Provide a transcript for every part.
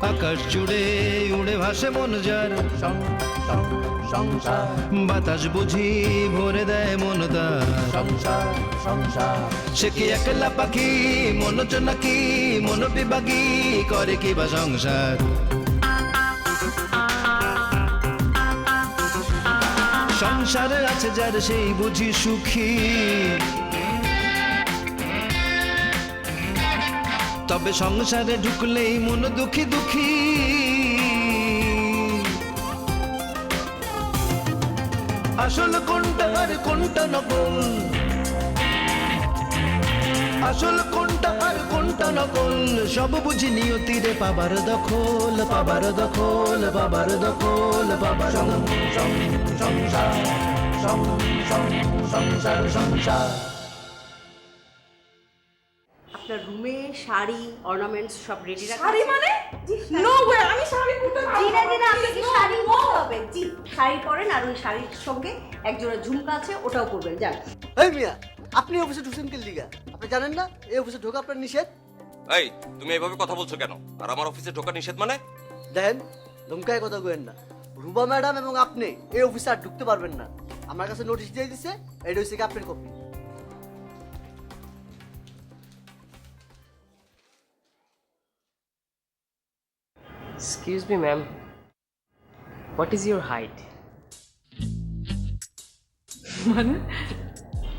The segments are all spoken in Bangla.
আকাশ জুড়ে উড়ে ভাসে মন যার, সংসার বাতাস বুঝি ভরে দেয় মন তার। সংসার সংসার সে কি একলা পাখি, মন নাকি মন বিভাগী, করে কি বা সংসার। সংসারে আছে যার সেই বুঝি সুখী, তবে সংসারে ঢুকলেই মন দুঃখী দুঃখী। আসল কোনটা আর কোনটা নকল, আসল কোনটা আর কোনটা নকল, সব বুঝি নিয়তিরে পাবার দখল, পাবার দখল, পাবার দখল, পাবার সংসার সংসার সংসার। আপনার রুমে শাড়ি অর্নামেন্টস সব রেডি রাখা শাড়ি আছে? মানে নো ওয়ে, আমি শাড়ি পরতে পারবো জি না না। জি না, আপনাকে শাড়ি পরতে হবে। জি, শাড়ি পরেন, আর ওই শাড়ির সঙ্গে একজোড়া ঝুমকা আছে, ওটাও পরবেন। যান। এই মিয়া, আপনি অফিসে ঢুকছেন কি লিগা? আপনি জানেন না এই অফিসে ঢোকা আপনার নিষেধ? এই তুমি এইভাবে কথা বলছো কেন? আর আমার অফিসে ঢোকা নিষেধ মানে? দেখেন, ধমকায় কথা কইেন না। রুবা ম্যাডাম এবং আপনি এই অফিসে আর ঢুকতে পারবেন না। আমার কাছে নোটিশ দিয়ে দিছে, এটা হচ্ছে কি আপনার copy. Excuse me, ma'am. What is your height?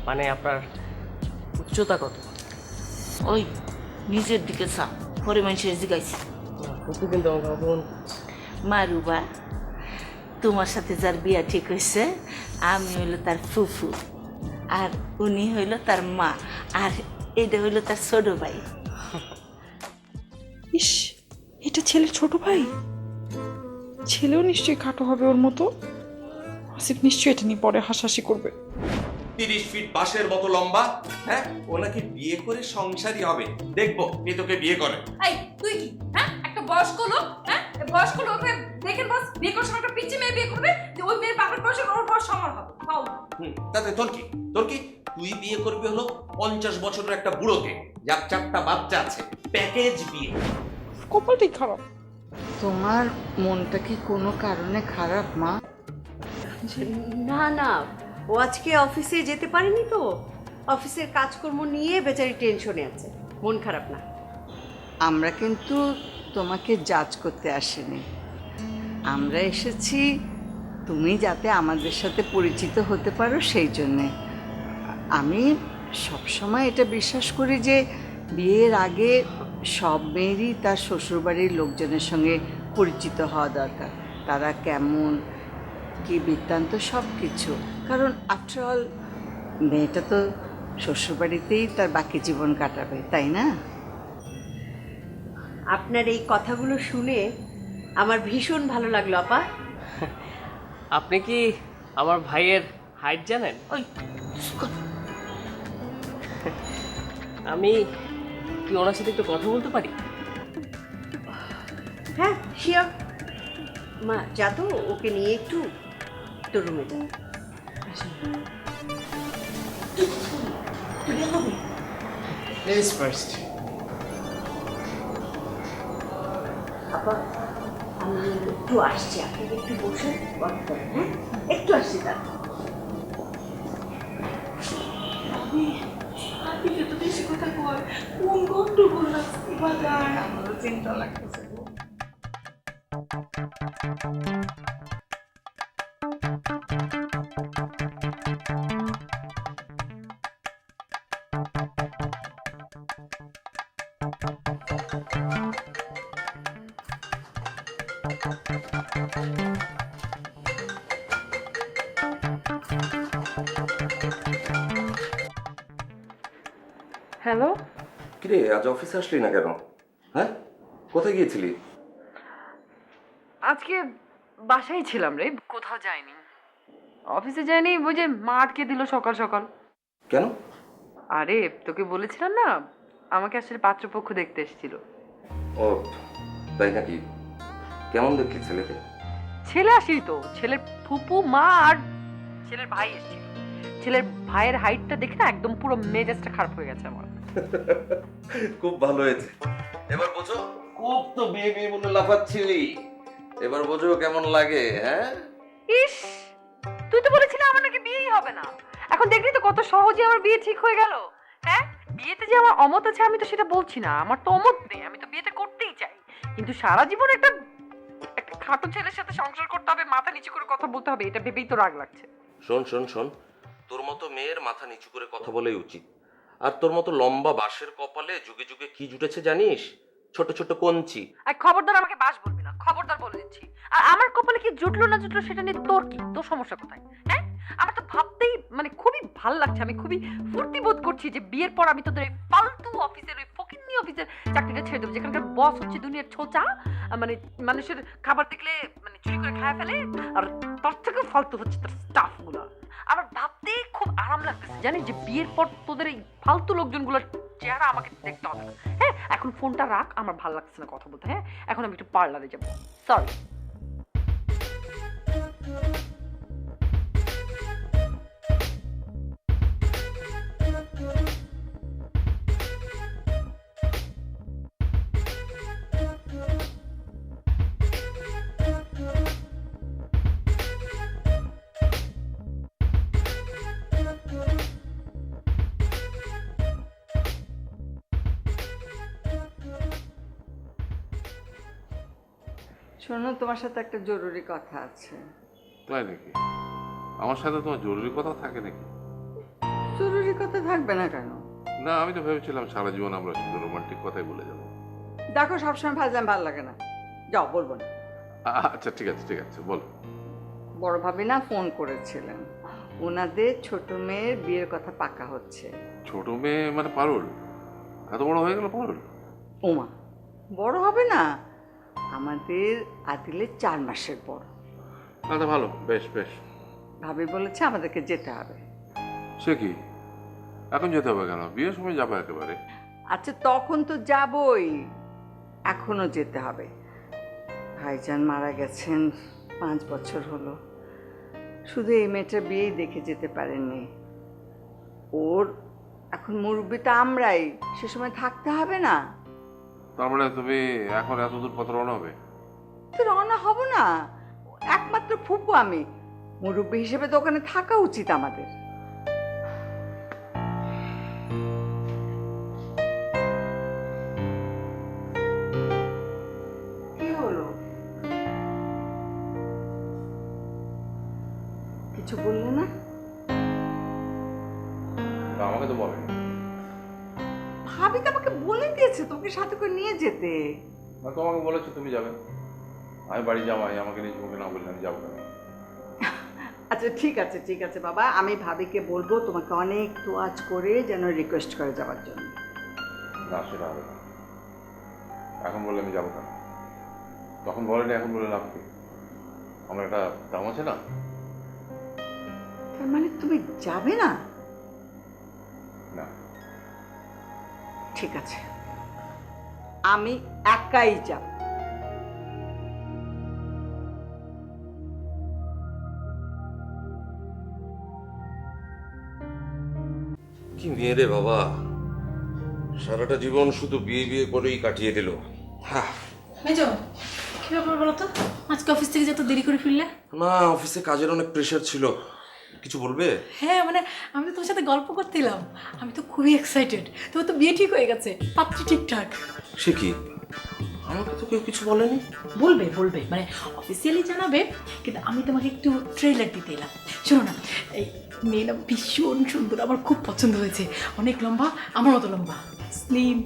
মানে আপনার উচ্চতা কত? ওই নিজের দিকে চা, পরে মানুষের জিগাইছি। ফুপু কিন্তু আমাকে অপমান মারুবা, তোমার সাথে যার বিয়া ঠিক হয়েছে, আমি হইল তার ফুফু, আর উনি হইল তার মা, আর এটা হইল তার ছোট ভাই। ইস, এটা ছেলের ছোট ভাই। ছেলেও নিশ্চয়ই খাটো হবে ওর মতো। আসিফ নিশ্চয়ই এটা নিয়ে পরে হাসাহাসি করবে। 30 ফিট বাঁশের মতো লম্বা, হ্যাঁ? ও নাকি বিয়ে করে সংসারী হবে। দেখবো কে তোকে বিয়ে করে। এই তুই কি হ্যাঁ একটা বয়স্ক লোক, হ্যাঁ বয়স্ক লোককে দেখেন বস বিয়ে করছে একটা পিচ্চি মেয়ে বিয়ে করবে, যে ওই মেয়ের বাপের বয়সে ওর বয়স সমান হবে। পাও তাতে তোর কি? তোর কি? তুই বিয়ে করবি হলো 50 বছরের একটা বুড়োকে, যার 4টা বাচ্চা আছে। প্যাকেজ বিয়ে। কপালটাই খারাপ। তোমার মনটা কি কোনো কারণে খারাপ মা? না না, ও আজকে অফিসে যেতে পারেনি তো, অফিসের কাজকর্ম নিয়ে বেচারি টেনশনে আছে, মন খারাপ না। আমরা কিন্তু তোমাকে জাজ করতে আসিনি, আমরা এসেছি তুমি যাতে আমাদের সাথে পরিচিত হতে পারো সেই জন্যে। আমি সবসময় এটা বিশ্বাস করি যে বিয়ের আগে সব মেয়েরই তার শ্বশুরবাড়ির লোকজনের সঙ্গে পরিচিত হওয়া দরকার, তারা কেমন কি বৃত্তান্ত সব কিছু। কারণ আফটারঅল মেয়েটা তো শ্বশুরবাড়িতেই তার বাকি জীবন কাটাবে, তাই না? আপনার এই কথাগুলো শুনে আমার ভীষণ ভালো লাগলো আপা। আপনি কি আমার ভাইয়ের হাইট জানেন? ওই আমি কি ওনার সাথে একটু কথা বলতে পারি? হ্যাঁ শিওর। মা যা তো, ওকে নিয়ে একটু তোর রুমে যা। Ladies first. আপা আমি একটু আসছি, আপনি একটু বসে কথা বলেন। হ্যাঁ একটু আসছি তার। আমারও চিন্তা লাগতেছে। হ্যালো, কিরে, আজ অফিসে আসলি না কেন? হ্যাঁ, কোথায় গিয়েছিলি? আজকে বাসায় ছিলাম রে, কোথাও যাইনি। অফিসে যাইনি, ওই যে মা আটকে দিল সকাল সকাল। কেন? আরে তোকে বলেছিলাম না, আমাকে আসলে পাত্রপক্ষ দেখতে এসেছিল। ও তাই নাকি? কেমন দেখলি ছেলেকে? ছেলে আসেনি তো, ছেলের ফুপু, মা আর ছেলের ভাই এসেছিল। ছেলের ভাইয়ের হাইটটা দেখে না একদম পুরো মেজাজটা খারাপ হয়ে গেছে আমার। খুব ভালো হয়েছে। এবার বোঝো খুব তো বিয়ে বিয়ে বলে লাফাচ্ছিলি, এবার বোঝো কেমন লাগে। হ্যাঁ, ইস, তুই তো বলেছিলি আমার নাকি বিয়েই হবে না, এখন দেখলি তো কত সহজে আমার বিয়ে ঠিক হয়ে গেল। হ্যাঁ, বিয়েতে যে আমার অমত আছে আমি তো সেটা বলছি না, আমার তো অমত নেই, আমি তো বিয়েটা করতেই চাই, কিন্তু সারা জীবন একটা একটা খাটো ছেলের সাথে সংসার করতে হবে, মাথা নিচু করে কথা বলতে হবে, এটা ভেবেই তো রাগ লাগছে। শোন শোন শোন, তোর মতো মেয়ের মাথা নিচু করে কথা বলাই উচিত। আর তোর মতো লম্বা বাঁশের কপালে যুগে যুগে কি জুটেছে জানিস? ছোট ছোট কঞ্চি। আর খবরদার আমাকে বাস বলবি না, খবরদার বলে দিচ্ছি। আর আমার কপালে কি জুটলো না জুটলো সেটা নিয়ে তোর কি, তোর সমস্যা কোথায়? হ্যাঁ, আমার তো ভাবতেই মানে খুবই ভাল লাগছে, আমি খুবই ফুর্তি বোধ করছি যে বিয়ের পর আমি তোদের এই ফালতু অফিসের, ওই ফকিন্নি অফিসের চাকরিটা ছেড়ে দেবো, যেখানকার বস হচ্ছে দুনিয়ার ছোচা, মানে মানুষের খাবার দেখলে মানে চুরি করে খায় ফেলে, আর তার থেকে ফালতু হচ্ছে তার স্টাফ গুলা। আমার ভাবতেই খুব আরাম লাগতেছে জানিস, যে বিয়ের পর তোদের এই ফালতু লোকজনগুলোর চেহারা আমাকে দেখতে হবে না। হ্যাঁ, এখন ফোনটা রাখ, আমার ভালো লাগছে না কথা বলতে। হ্যাঁ, এখন আমি একটু পার্লারে যাবো, সরি। শোনো, তোমার সাথে একটা জরুরি কথা আছে। তাই নাকি? আমার সাথে তোমার জরুরি কথা থাকে নাকি? জরুরি কথা থাকবে না কেন? না, আমি তো ভেবেছিলাম সারা জীবন আমরা শুধু রোমান্টিক কথাই বলে যাবো। দেখো, সবসময় ভাজলাম ভালো লাগে না, যাও বলবো না। আচ্ছা ঠিক আছে ঠিক আছে, বল। বড় ভাবি না ফোন করেছিলেন, ওনাদের ছোট মেয়ের বিয়ের কথা পাকা হচ্ছে। ছোট মেয়ে মানে পারুল? এত বড় হয়ে গেল পারুল? ওমা, বড় হবে না, আমাদের আদিলের 4 মাসের পর। তাহলে ভালো, বেশ বেশ। ভাবি বলেছে আমাদেরকে যেতে হবে। সে কি, এখন যেতে হবে কেন? বিয়ের সময় যাবে একেবারে। আচ্ছা, তখন তো যাবই, এখনো যেতে হবে। ভাইজান মারা গেছেন 5 বছর হলো, শুধু এই মেয়েটার বিয়েই দেখে যেতে পারেননি। ওর এখন মুরব্বিটা আমরাই, সে সময় থাকতে হবে না? তার মানে তুমি এখন এত দূর পথ রওনা হবে? তো রওনা হব না, একমাত্র ফুপু আমি, মুরব্বি হিসেবে তো ওখানে থাকা উচিত আমাদের। কি হলো, কিছু বললে না? আমাকে তো বলে ভাবি তো আমাকে বলে দিয়েছে তোকে সাথে করে নিয়ে যেতে। তোমাকে বলেছো তুমি যাবে, আমি বাড়ি যাওয়াই, আমাকে নিয়ে তোমাকে না বললে আমি যাবো না। আচ্ছা ঠিক আছে ঠিক আছে বাবা, আমি ভাবিকে বলবো তোমাকে অনেক তোয়াজ করে যেন রিকোয়েস্ট করে যাওয়ার জন্য। না, সেটা হবে না, এখন বললে আমি যাবো কেন? তখন বলেনি, এখন বলে লাভ কি? আমার একটা দাম আছে না? তার মানে তুমি যাবে না? না। ঠিক আছে, আমি একাই যাব। কি মেয়ে রে বাবা, সারাটা জীবন শুধু বিয়ে বিয়ে করেই কাটিয়ে দিল। মেজো, কি ব্যাপার বলো তো, আজকে অফিস থেকে যত দেরি করে ফিরলে? না, অফিসে কাজের অনেক প্রেশার ছিল। কিছু বলবে? হ্যাঁ, মানে আমি তো তোমার সাথে গল্প করতেলাম, আমি তো খুবই এক্সাইটেড, তোমার তো বিয়ে ঠিক হয়ে গেছে, পাত্রী ঠিকঠাক। সে কি, আমাকে তো কেউ কিছু বলেনি। বলবে বলবে মানে অফিসিয়ালি জানাবে, কিন্তু আমি তোমাকে একটু ট্রেলার দিতে এলাম। শোনো না, এই মেয়েটা ভীষণ সুন্দর, আমার খুব পছন্দ হয়েছে, অনেক লম্বা, আমার মতো লম্বা, স্লিম।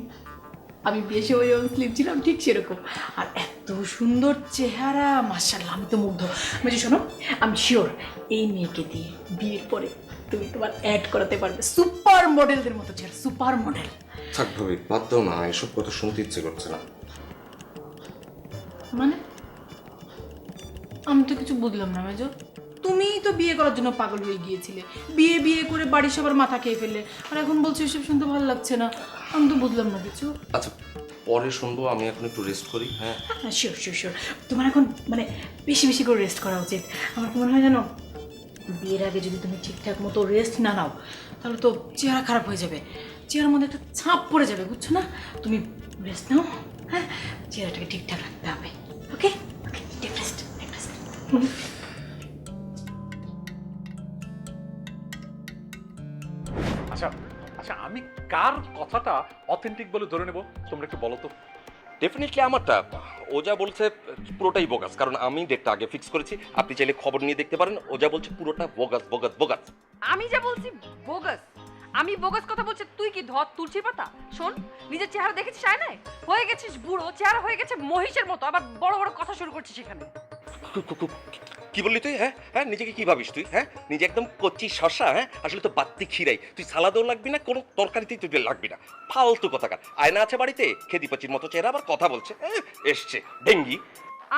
আমি বিয়ে সময় যেমন স্লিম ছিলাম ঠিক সেরকম, আর এত সুন্দর চেহারা, মাশাআল্লাহ, আমি তো মুগ্ধ। মানে শোনো, আমি শিওর এই মেয়েকে দিয়ে বিয়ের পরে তুমি তোমার অ্যাড করাতে পারবে সুপার মডেলদের মতো চেহারা, সুপার মডেল। থাক ভাবি, বাদ দাও না, এসব কথা শুনতে ইচ্ছে করছে না। মানে আমি তো কিছু বুঝলাম না মেজো, তুমিই তো বিয়ে করার জন্য পাগল হয়ে গিয়েছিলে, বিয়ে বিয়ে করে বাড়ির সবার মাথা খেয়ে ফেললে, আর এখন বলছো এসব শুনতে ভালো লাগছে না, আমি তো বুঝলাম না কিছু। আচ্ছা, পরে শুনবো, আমি এখন একটু রেস্ট করি। হ্যাঁ হ্যাঁ, শিওর শিওর শিওর, তোমার এখন মানে বেশি বেশি করে রেস্ট করা উচিত। আমার কি মনে হয় জানো, বিয়ের আগে যদি তুমি ঠিকঠাক মতো রেস্ট না নাও তাহলে তো চেহারা খারাপ হয়ে যাবে, চেহারার মধ্যে একটা ছাপ পড়ে যাবে, বুঝছো না? তুমি রেস্ট নাও, হ্যাঁ, চেহারাটাকে ঠিকঠাক রাখতে হবে। ওকে ওকে, টেক রেস্ট। আচ্ছা আচ্ছা, আমি কার কথাটা অথেন্টিক বলে ধরে নেব, তোমরা একটু বলো তো। ডেফিনেটলি আমারটা। ও যা বলছে পুরোটাই বোগাস, কারণ আমি ডেটটা আগে ফিক্স করেছি। আপনি চাইলে খবর নিয়ে দেখতে পারেন। ও যা বলছে পুরোটা বোগাস বোগাস বোগাস। আমি যা বলছি বোগাস, আমি বোগাস কথা বলছি, তুই কি ধর তুলছির পাতা? শোন, নিজের চেহারা দেখেছিস আয়নায়, হয়ে গেছিস বুড়ো, চেহারা হয়ে গেছে মহিষের মতো, আবার বড় বড় কথা শুরু করছিস এখানে। কি বললি তুই? হ্যাঁ হ্যাঁ, নিজেকে কি ভাবিস তুই? হ্যাঁ, নিজে একদম কচ্চি শশা। হ্যাঁ, আসলে তো বাত্তি খিরাই। তুই সালাদেও লাগবি না, কোনো তরকারিতেই তুই লাগবি না। ফালতু কথাকার। আয়না আছে বাড়িতে, খেদি পাচির মতো চেহারা, আবার কথা বলছে। এসছে ডেঙ্গি।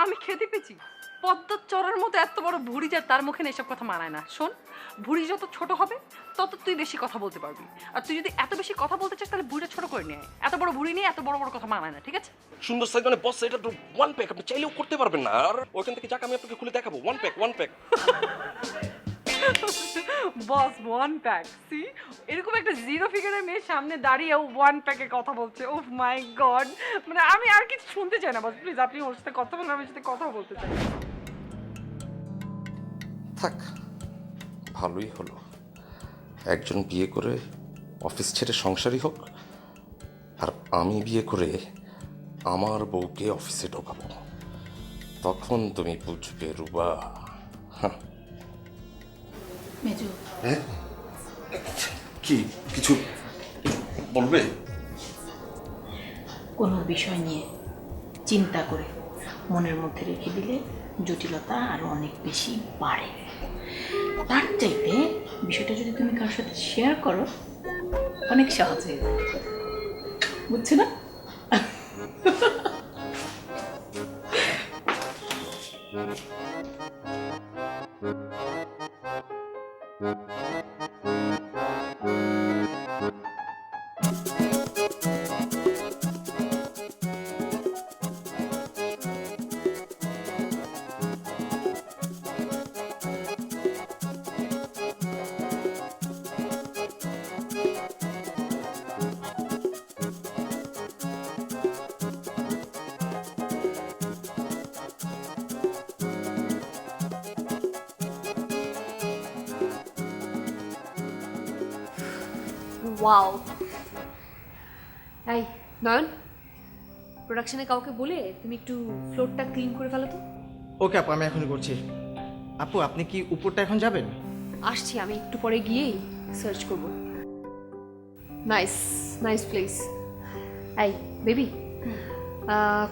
আমি খেতে পেয়েছি পদ্মার চরের মতো এত বড় ভুড়ি, যা তার মুখে এসব কথা মানায় না। শোন, ভুড়ি যত ছোট হবে তত তুই বেশি কথা বলতে পারবি, আর তুই যদি এত বেশি কথা বলতে চাস তাহলে ভুড়িটা ছোট করে নিয়ে আয়। এত বড় ভুড়ি নিয়ে এত বড় বড় কথা মানায় না, ঠিক আছে? সুন্দর সাইজ মানে বস, এটা তো ওয়ান প্যাক, আপনি চাইলেও করতে পারবেন না। আর ওখান থেকে যাক, আমি আপনাকে খুলে দেখাবো। One pack, one pack. Boss one pack, see এরকম একটা জিরো ফিগারের মেয়ের সামনে দাঁড়িয়ে ও ওয়ান প্যাকের কথা বলছে। ওহ মাই গড, মানে আমি আর কিছু শুনতে চাই না বস, প্লিজ আপনি ওর সাথে কথা বলুন, আমি সাথে কথা বলতে চাই। থাক, ভালোই হলো। একজন বিয়ে করে অফিস ছেড়ে সংসারী হোক, আর আমি বিয়ে করে আমার বউকে অফিসে ঢোকাবো। তখন তুমি বুঝবে রুবা। মেজো, হ্যাঁ, কি কিছু বলবে? কোনো বিষয় নিয়ে চিন্তা করে মনের মধ্যে রেখে দিলে জটিলতা আরো অনেক বেশি বাড়ে। তার চাইতে বিষয়টা যদি তুমি কারোর সাথে শেয়ার করো, অনেক সহজ হয়ে যায়, বুঝছো না? ওয়াও। এই নয়ন, প্রোডাকশনে কাউকে বলে তুমি একটু ফ্লোরটা ক্লিন করে ফেলো তো। ওকে আপু, আমি এখনই করছি। আপু, আপনি কি উপরটা এখন যাবেন? আসছি, আমি একটু পরে গিয়েই সার্চ করব। Nice nice place. এই বেবি,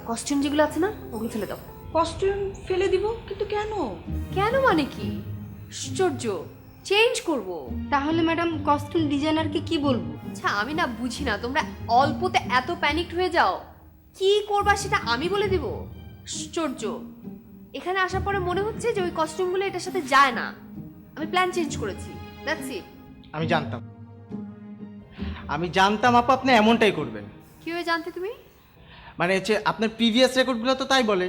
কস্টিউম যেগুলো আছে না, ওগুলো ফেলে দাও। কস্টিউম ফেলে দিব? কিন্তু কেন? কেন মানে কি? আশ্চর্য, চেঞ্জ করব। তাহলে ম্যাডাম কস্টিউম ডিজাইনারকে কি বলবো? আচ্ছা আমি না বুঝি না, তোমরা অল্পতে এত প্যানিকড হয়ে যাও। কি করবা সেটা আমি বলে দিব? আশ্চর্য, এখানে আসার পরে মনে হচ্ছে যে ওই কস্টিউমগুলো এটার সাথে যায় না। আমি প্ল্যান চেঞ্জ করেছি, দ্যাটস ইট। আমি জানতাম আপু আপনি এমনটাই করবেন। কি হয়ে জানতে তুমি? মানে হচ্ছে আপনার প্রিভিয়াস রেকর্ডগুলো তো তাই বলে।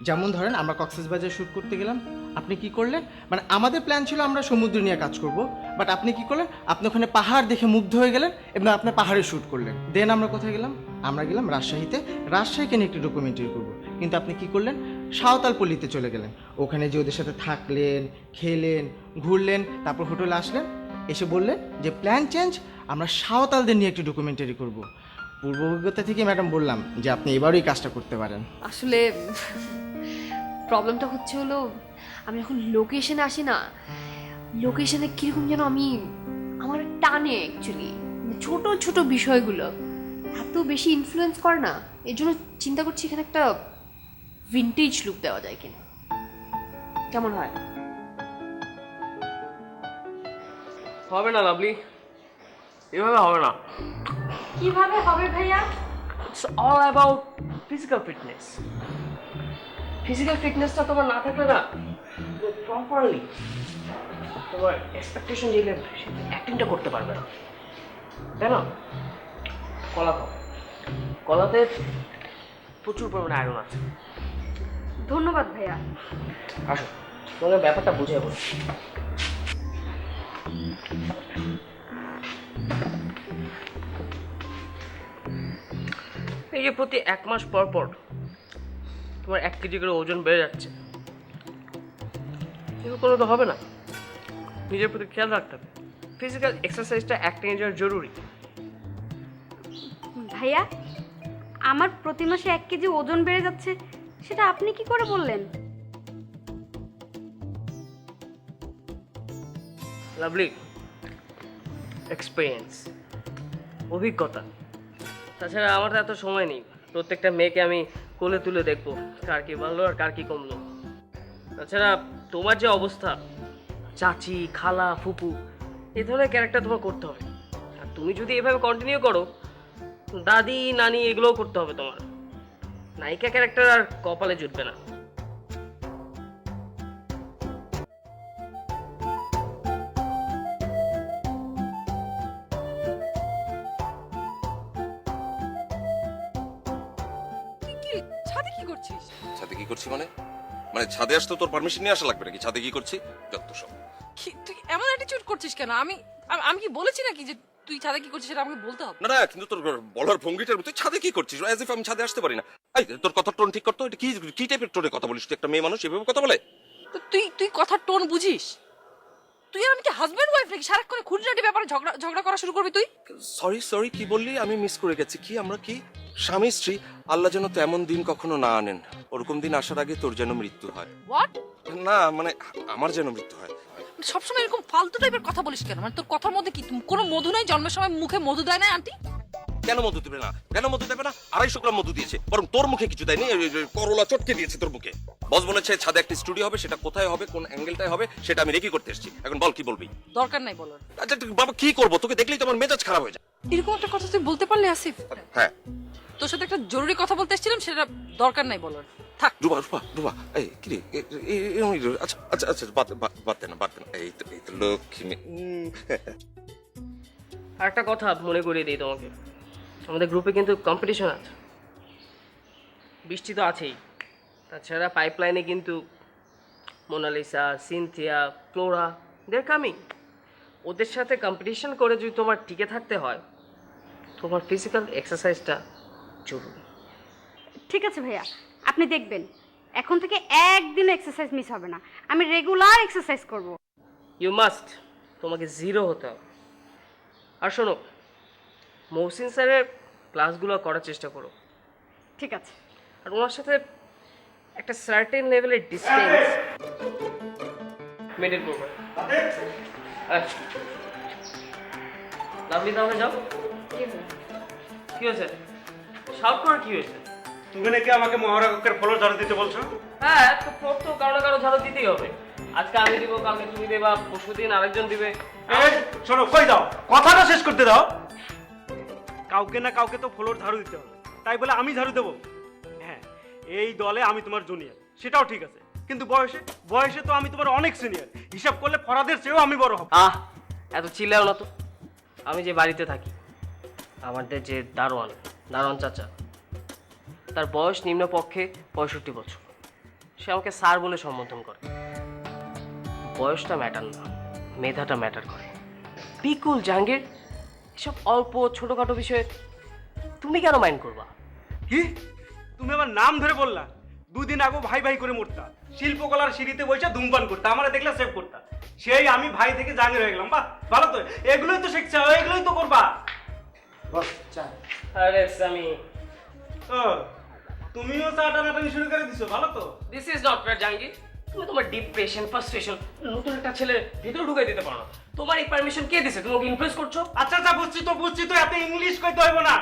যেমন ধরেন আমরা কক্সবাজারে শ্যুট করতে গেলাম, আপনি কি করলেন, মানে আমাদের প্ল্যান ছিল আমরা সমুদ্র নিয়ে কাজ করব, বাট আপনি কি করলেন, আপনি ওখানে পাহাড় দেখে মুগ্ধ হয়ে গেলেন এবং আপনি পাহাড়ে শ্যুট করলেন। দেন আমরা কোথায় গেলাম? আমরা গেলাম রাজশাহীতে, রাজশাহীকে নিয়ে একটু ডকুমেন্টারি করবো। কিন্তু আপনি কি করলেন, সাঁওতাল পল্লীতে চলে গেলেন। ওখানে যে ওদের সাথে থাকলেন, খেলেন, ঘুরলেন, তারপর হোটেলে আসলেন, এসে বললেন যে প্ল্যান চেঞ্জ, আমরা সাঁওতালদের নিয়ে একটু ডকুমেন্টারি করব। পূর্ব অভিজ্ঞতা থেকে ম্যাডাম বললাম যে আপনি এবারই কাজটা করতে পারেন। আসলে প্রবলেমটা হচ্ছে হলো, আমি যখন লোকেশনে আসি না, লোকেশনে কীরকম যেন আমার টানে অ্যাকচুয়ালি। ছোট ছোট বিষয়গুলো এত বেশি ইনফ্লুয়েন্স করে না, এর জন্য চিন্তা করছি এখানে একটা ভিন্টেজ লুক দেওয়া যায় কিনা। কেমন হয়? হবে না লাভলি, এভাবে হবে না। কিভাবে হবে ভাইয়া? It's all about physical fitness. Physical ফিটনেসটা তোমার না থাকলে না, প্রপারলি তোমার এক্সপেকটেশন দিলে অ্যাক্টিংটা করতে পারবে না, তাই না? কলা খাও, কলাতে প্রচুর পরিমাণে আয়রন আছে। ধন্যবাদ ভাইয়া। আসো তোমাকে ব্যাপারটা বুঝিয়ে বলো। এই যে প্রতি 1 মাস পর পর তোমার 1 কেজি করে ওজন বেড়ে যাচ্ছে, এগুলো কোনো তো হবে না। নিজের প্রতি খেয়াল রাখতে হবে। ফিজিক্যাল এক্সারসাইজটা অ্যাক্টিংয়ের জন্য জরুরি। ভাইয়া, আমার প্রতি মাসে 1 কেজি ওজন বেড়ে যাচ্ছে, সেটা আপনি কি করে বললেন? লাভলি, এক্সপিরিয়েন্স, অভিজ্ঞতা। তাছাড়া আমার তো এত সময় নেই প্রত্যেকটা মেয়েকে আমি কোলে তুলে দেখবো কার কি বাড়লো আর কার কি কমলো। তাছাড়া তোমার যে অবস্থা, চাচি, খালা, ফুপু, এই ধরনের ক্যারেক্টার তোমার করতে হবে। আর তুমি যদি এভাবে কন্টিনিউ করো, দাদি, নানি, এগুলোও করতে হবে তোমার। নায়িকা ক্যারেক্টার আর কপালে জুটবে না। ছাদে কি করছিস? ছাদে কি করছি মানে? মানে ছাদে আসতে তোর পারমিশন নিয়ে আসা লাগবে নাকি? ছাদে কি করছি? যত সব। তুই এমন অ্যাটিটিউড করছিস কেন? আমি কি বলেছি নাকি যে তুই ছাদে কি করছিস সেটা আমাকে বলতে হবে? না না, কিন্তু তোর বলার ভঙ্গিটার মতো ছাদে কি করছিস, অ্যাজ ইফ আমি ছাদে আসতে পারি না। এই তোর কথার টোন ঠিক করতো। এটা কি কি টাইপের টোনে কথা বলিস? তুই একটা মেয়ে মানুষ এভাবে কথা বলে? তো তুই কথার টোন বুঝিস? তুই আর আমি কি হাজবেন্ড ওয়াইফ নাকি? সারাক্ষণ খুঁটিনাটি ব্যাপারে ঝগড়া করা শুরু করবি তুই? সরি কি বললি? আমি মিস করে গেছি। কি আমরা কি স্বামী স্ত্রী? আল্লাহ যেন তেমন দিন কখনো না আনেন। ওরকম দিন আসার আগে তোর যেন মৃত্যু হয়। হোয়াট? না মানে আমার যেন মৃত্যু হয়। সবসময় এরকম ফালতু টাইপের কথা বলিস কেন? মানে তোর কথার মধ্যে কি কোনো মধু নাই? জন্মের সময় মুখে মধু দেয় না আন্টি? কেন মধু দেবে না? কেন মধু দেবে না? 250 গ্রাম মধু দিয়েছে, বরং তোর মুখে কিছু দেয়নি। করলা চটকে দিয়েছে তোর মুখে। বস বলেছে ছাদে একটা স্টুডিও হবে, সেটা কোথায় হবে, কোন অ্যাঙ্গেলটায় হবে, সেটা আমি রেডি করতে এসেছি। এখন বল কি বলবি? দরকার নাই বলার। আচ্ছা বাবা, কি করবো? তোকে দেখলেই তো আমার মেজাজ খারাপ হয়ে যায়। এরকম একটা কথা তুই বলতে পারলি আসিফ? হ্যাঁ, তোর সাথে একটা জরুরি কথা বলতে এসেছিলাম, সেটা দরকার নাই বলার। থাক। রুবা এই কি রে? আচ্ছা বাদ দে না। এই তো লক্ষ্মী। আর একটা কথা মনে করিয়ে দিই তোমাকে, আমাদের গ্রুপে কিন্তু কম্পিটিশন আছে। বৃষ্টি তো আছেই, তাছাড়া পাইপলাইনে কিন্তু মোনালিসা, সিনথিয়া, ফ্লোরা, দে কামিং। ওদের সাথে কম্পিটিশন করে যদি তোমার টিকে থাকতে হয়, তোমার ফিজিক্যাল এক্সারসাইজটা জরুরি। ঠিক আছে ভাইয়া, আপনি দেখবেন এখন থেকে একদিন এক্সারসাইজ মিস হবে না। আমি রেগুলার এক্সারসাইজ করব। You must. তোমাকে জিরো হতে হবে। আর শোনো, মহসিন স্যারের ক্লাসগুলো করার চেষ্টা করো। ঠিক আছে। আর ওনার সাথে একটা সার্টেন লেভেলের ডিসটেন্স মেনটেন করবে। লাভলি, তাহলে যাও। কি হয়েছে? শাউট করে কি হয়েছে? তুমি নাকি আমাকে মহারাগের ফলোর ঝাড়ু দিতে বলছো? হ্যাঁ, তো ফোর তো কারো কারো ঝাড়ু দিতেই হবে। আজকে আমি দিব, কালকে তুমি দেবা, পরশুদিন আরেকজন দিবে। এই শোনো, কই দাও, কথাটা শেষ করতে দাও। কাউকে না কাউকে তো ফলোর ঝাড়ু দিতে হবে, তাই বলে আমি ঝাড়ু দেবো? হ্যাঁ, এই দলে আমি তোমার জুনিয়র, সেটাও ঠিক আছে, কিন্তু বয়সে তো আমি তোমার অনেক সিনিয়র। হিসাব করলে ফরাদের চেয়েও আমি বড় হব। এত চিল্লাও না তো। আমি যে বাড়িতে থাকি, আমাদের যে দারোয়ান চাচা, তার বয়স নিম্নপক্ষে 65 বছর। সে আমাকে স্যার বলে সম্বোধন করে। বয়সটা ম্যাটার না, মেধাটা ম্যাটার করে। বিকুল, জাহাঙ্গীর, এসব অল্প ছোটখাটো বিষয়ে তুমি কেন মাইন্ড করবা? কি তুমি আমার নাম ধরে বললা? 2 দিন আগে ভাই করে মরতা, শিল্পকলার সিঁড়িতে বসে ধূমপান করতা, আমার দেখলে সেভ করতা। সেই আমি ভাই থেকে জাহাঙ্গীর হয়ে গেলাম। বাহ, ভালো তো, এগুলোই তো শিখছে, এগুলোই তো করবা। বস চা। আরে সামি, ও তুমিও চা টানাটানি শুরু করে দিছো, ভালো তো। This is not fair Jahangir. তুমি তোমার ডিপ্রেশন, ফ্রাস্ট্রেশন নতুন একটা ছেলে ভিতরে ঢুকাই দিতে পারো না। তোমার এই পারমিশন কে দিছে? তুমি ওকে ইমপ্রেস করছো? আচ্ছা বুঝছি তো, এত ইংলিশ কইতে হইব না।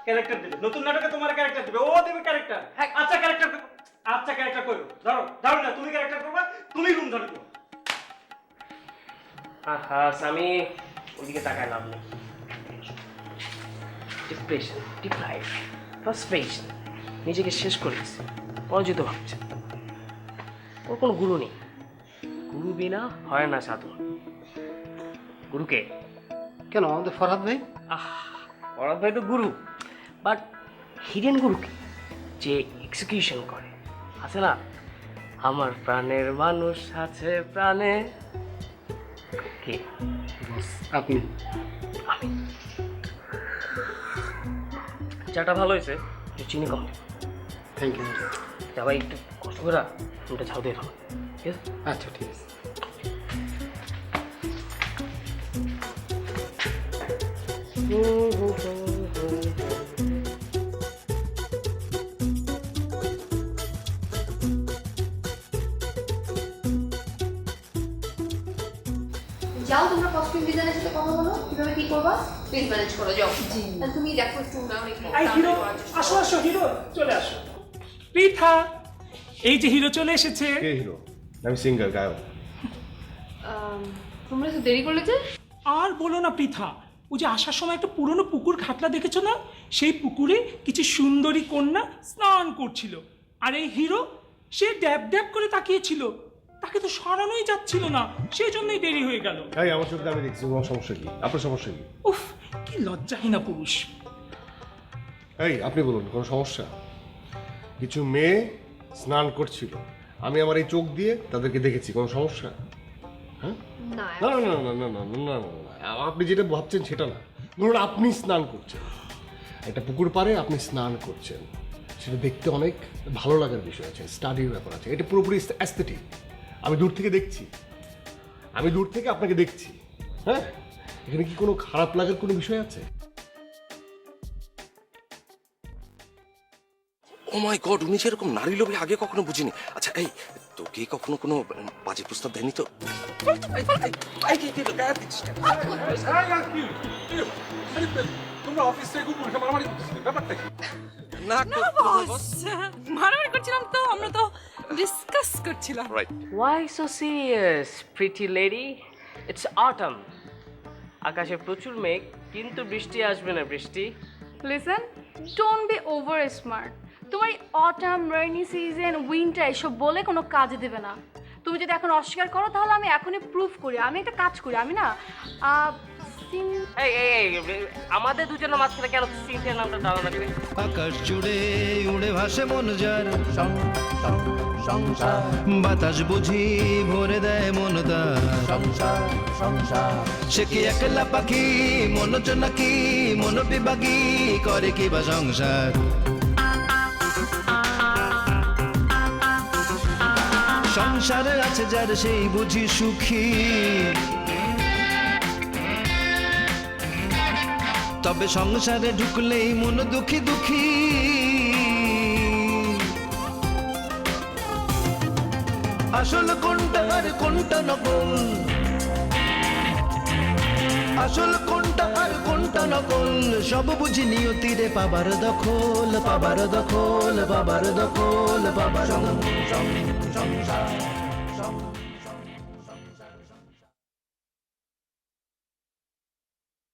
ক্যারেক্টার দিবে, নতুন নাটকে তোমার ক্যারেক্টার দিবে, ও দিবে ক্যারেক্টার। আচ্ছা ক্যারেক্টার করো, ধরো না, তুমি ক্যারেক্টার করবা, তুমি রুম ধরে দিও। সামি, ওদিকে তাকায় লাভ নেই। ডিপ্রেশন, ডিপ্রাইভ, ফ্রাস্ট্রেশন, নিজেকে শেষ করে দিচ্ছে, পরাজিত ভাবছে। ওর কোনো গুরু নেই। গুরু বিনা হয় না সাধু। গুরুকে কেন আমাদের ফরহাদ ভাই? ফরহাদ ভাই তো গুরু, বাট হিডেন গুরুকে যে এক্সিকিউশন করে, আছে না, আমার প্রাণের মানুষ আছে প্রাণে। কে? আপনি। আমি। চাটা ভালো হয়েছে, চিনি কম। Thank you. যাবাই একটু কষ্ট করে রুমটা ঝাড়ু দিয়ে ফেলো, ঠিক আছে? আচ্ছা ঠিক আছে। যাও তোমরা কস্টিউম ডিজাইনের সাথে কথা বলো কিভাবে কি করবা, প্লিজ ম্যানেজ করো যাও। আর তুমি দেখো একটু না অনেক হিরো আসো আসো, হিরো চলে আসো। পৃথা, এই যে হিরো চলে এসেছে। কে হিরো? আমি সিঙ্গার, গায়ক। তোমরা তো দেরি করলে যে। আর বলো না পৃথা, ওই যে আসার সময় একটা পুরনো পুকুর ঘাটলা দেখেছো না, সেই পুকুরে কিছু সুন্দরী কন্যা স্নান করছিল, আর এই হিরো সে ড্যাব ড্যাব করে তাকিয়েছিল, তাকে তো সরানোই যাচ্ছিল না, সেই জন্যই দেরি হয়ে গেল। এই আমার চোখে আমি দেখছি, তোমার সমস্যা কি? আপনার সমস্যা কি? উফ, কি লজ্জাহীনা পুরুষ। এই আপনি বলুন, কোনো সমস্যা? কিছু মেয়ে স্নান করছিল, আমি আমার এই চোখ দিয়ে তাদেরকে দেখেছি, কোনো সমস্যা? হ্যাঁ, না না না না না না না না না না, আপনি যেটা ভাবছেন সেটা না। ধরুন আপনি স্নান করছেন, একটা পুকুর পাড়ে আপনি স্নান করছেন, সেটা দেখতে অনেক ভালো লাগার বিষয় আছে, স্টাডির ব্যাপার আছে, এটা পুরোপুরি অ্যাস্থেটিক। আমি দূর থেকে দেখছি, আমি দূর থেকে আপনাকে দেখছি, হ্যাঁ, এখানে কি কোনো খারাপ লাগার কোনো বিষয় আছে? ও মাই গড, উনি যেরকম নারী লোভে আগে কখনো বুঝিনি। আচ্ছা এই, তোকে কখনো কোনো বাজে প্রস্তাব দেয়নি তো? তোমরা অফিস থেকে মারামারি করতেছিলে, ব্যাপারটা কি? না মারামারি করছিলাম তো, আমরা তো ডিসকাস করছিলাম। Right. Why so serious, pretty lady? It's autumn. আকাশে প্রচুর মেঘ, কিন্তু বৃষ্টি আসবে না। বৃষ্টি listen, don't be over smart. তোমার অটাম, রেইনি সিজন, উইন্টার এসব বলে কোনো কাজে দেবে না। তুমি যদি এখন অস্বীকার করো তাহলে আমি এখনই প্রুফ করি। আমি একটা কাজ করি, আমি না এই এই এই, আমাদের দুজনের মাঝখানে কেন সিনথিয়ার নামটা টানা করে? আকাশ জুড়ে উড়ে ভাসে মন যার, সংসার বাতাস বুঝি ভরে দেয় মন তার, সংসার সংসার। সে কি একলা পাখি, মন নাকি মন বিভাগী, করে কি বা সংসার? সংসারে আছে যার সেই বুঝি সুখী, তবে সংসারে ঢুকলেই মন দুঃখী দুঃখী। আসল কোনটা আর কোনটা নকল, আসল কোনটা আর কোনটা নকল, সব বুঝি নিয়তিরে পাবার দখল, পাবার দখল, পাবার দখল, পাবার সংসার।